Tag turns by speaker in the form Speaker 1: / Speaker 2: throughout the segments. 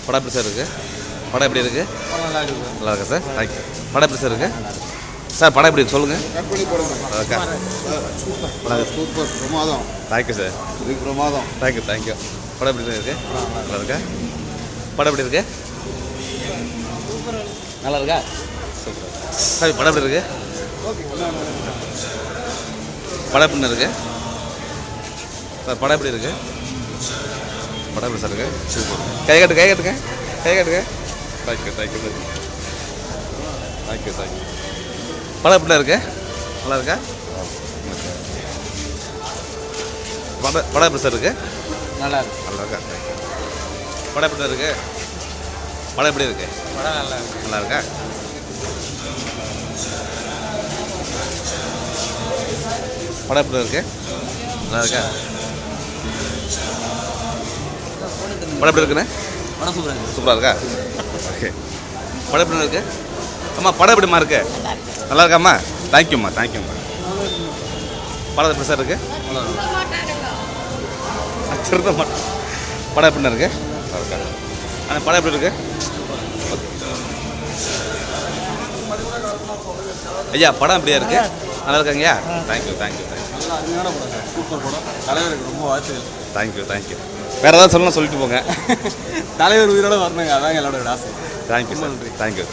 Speaker 1: படம் எப்படி சார் இருக்குது? படம் எப்படி இருக்குது? நல்லா இருக்கா சார்? தேங்க்யூ. படம் எப்படி சார் இருக்குது சார்? படம் எப்படி இருக்கு சொல்லுங்கள். ஓகே
Speaker 2: சூப்பர் பிரமாதம்.
Speaker 1: Thank you sir.
Speaker 2: இது பிரமாதம்.
Speaker 1: தேங்க்யூ. படம் எப்படி இருக்குது? நல்லா இருக்கா? படம் எப்படி இருக்கு? நல்லா இருக்கா? Super sir. படம் எப்படி இருக்கு? படம் எப்படி இருக்கு சார்? படம் எப்படி இருக்கு? படம் எப்படி சார் இருக்கு? சூப்பர். கை கட்டுங்க. தேங்க்யூ. படம் எப்படி இருக்கு? நல்லா இருக்கா? படம் எப்படி சார் இருக்கு?
Speaker 3: நல்லா
Speaker 1: இருக்கா? படம் எப்படி இருக்கு? படம் எப்படி இருக்கு? நல்லா இருக்கா? படம் எப்படி இருக்கு? நல்லா இருக்கா? படம் எப்படி இருக்குண்ணே?
Speaker 3: படம்
Speaker 1: சூப்பராக இருக்கா? ஓகே. படம் எப்படி இருக்கு? அம்மா படம் எப்படிம்மா இருக்கு? நல்லா இருக்காம்மா? தேங்க்யூம்மா. படம் எப்படி சார் இருக்கு? படம் எப்படி இருக்கு? நல்லா இருக்கா? ஆனால் படம் எப்படி இருக்கு? ஐயா படம் எப்படியா இருக்கு? நல்லா இருக்காங்கய்யா? தேங்க்யூ.
Speaker 2: நல்லா அருமையான படம் சார். சூப்பர் படம். தலைவருக்கு ரொம்ப வாழ்த்துக்கள்.
Speaker 1: தேங்க்யூ. வேறு ஏதாவது சொல்லணும் சொல்லிட்டு போங்க.
Speaker 2: தலைவர் உயிரோட வரணுங்க, அதாங்க எல்லாரோட ஆசை.
Speaker 1: Thank you sir. தேங்க்யூ.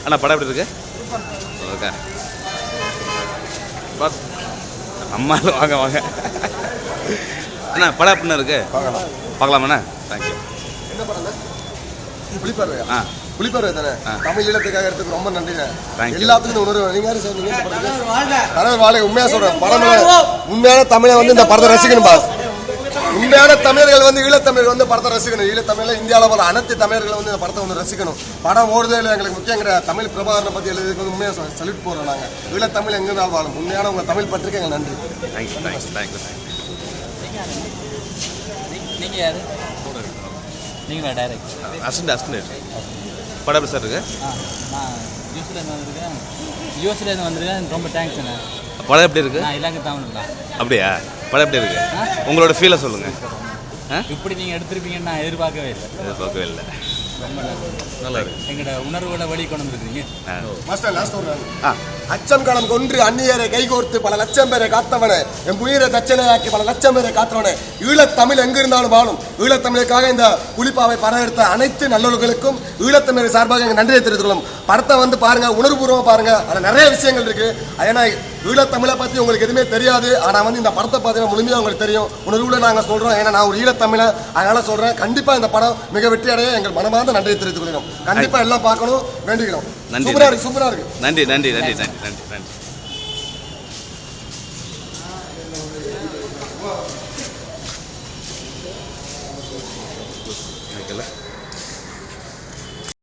Speaker 1: அண்ணா படம் எப்படி இருக்கு? இருக்கா? அம்மாவில் வாங்க. அண்ணா படம் எப்படின்னா இருக்கு? பார்க்கலாமாண்ணா? தேங்க்யூ.
Speaker 2: என்ன படம்? புலிப்பறவை. புலிப்பறவை தானே? தமிழ் ஈழத்துக்காக எடுத்துக்கு ரொம்ப நன்றிங்க. எல்லாத்துக்கும் உணர்வு. நீங்க யாரு சார்? நீங்க தலைவர் வாழை. உண்மையா சொல்றேன், படம் உண்மையான தமிழை வந்து இந்த படத்தை ரசிக்கணும் பாஸ். உண்மையான தமிழர்கள் வந்து ஈழத்தமிழர்கள் வந்து படத்தை ரசிக்கணும். ஈழத்தமிழில் இந்தியாவில் போல அனைத்து தமிழர்கள் வந்து இந்த படத்தை வந்து ரசிக்கணும். படம் ஓடுதே இல்லை எங்களுக்கு முக்கியம் கிடையாது. தமிழ் பிரபாகரனை பற்றி எழுதுக்கு வந்து உண்மையாக சல்யூட் போடுறோம். நாங்கள் ஈழத்தமிழ் எங்கே இருந்தாலும் வாழும். உண்மையான உங்கள் தமிழ் பற்றிக்கு எங்களுக்கு நன்றி.
Speaker 1: தேங்க்யூ.
Speaker 3: நீங்கள் யார்? நீங்கள் டைரக்ட்
Speaker 1: அசிஸ்டன்ட். படம் எப்படி சார் இருக்கு?
Speaker 3: நான் யூஎஸ்லேருந்து வந்திருக்கேன். ரொம்ப தேங்க்ஸ்ண்ணே.
Speaker 1: படம் எப்படி இருக்கு?
Speaker 3: நான் இலங்கை தமிழ் தான்.
Speaker 1: அப்படியா? படம் எப்படி இருக்கு? உங்களோட ஃபீலை சொல்லுங்கள்.
Speaker 3: இப்படி நீங்கள் எடுத்திருப்பீங்கன்னு நான் எதிர்பார்க்கவே இல்லை. ரொம்ப
Speaker 1: நல்லா இருக்கு.
Speaker 3: எங்களோட உணர்வுகளை வழி கொண்டு வந்துருக்கீங்க.
Speaker 2: அச்சம் களம் கொன்று அந்நியரை கைகோர்த்து பல லட்சம் பேரை காத்தவனே, என் உயிரை தட்சணையாக்கி பல லட்சம் பேரை காத்தவனே, ஈழத்தமிழ் எங்கிருந்தாலும் வாழும். ஈழத்தமிழுக்காக இந்த புலிப்பாவை பரவெடுத்த அனைத்து நல்லவர்களுக்கும் ஈழத்தமிழர் சார்பாக எங்கள் நன்றியை தெரிவித்துள்ளோம். படத்தை வந்து பாருங்க, உணர்வுபூர்வமாக பாருங்க. அதில் நிறைய விஷயங்கள் இருக்கு. ஏன்னா ஈழத்தமிழை பற்றி உங்களுக்கு எதுவுமே தெரியாது. ஆனால் வந்து இந்த படத்தை பார்த்தீங்கன்னா முழுமையாக உங்களுக்கு தெரியும். உணர்வுல நாங்கள் சொல்கிறோம். ஏன்னா நான் ஒரு ஈழத்தமிழை, அதனால சொல்கிறேன். கண்டிப்பாக இந்த படம் மிக வெற்றி அடைய எங்கள் மனமார்ந்த நன்றியை தெரிவித்துக் கொள்கிறோம். கண்டிப்பாக எல்லாம் பார்க்கணும், வேண்டிக்கிறோம். சூப்பரா இருக்கு.
Speaker 1: நன்றி.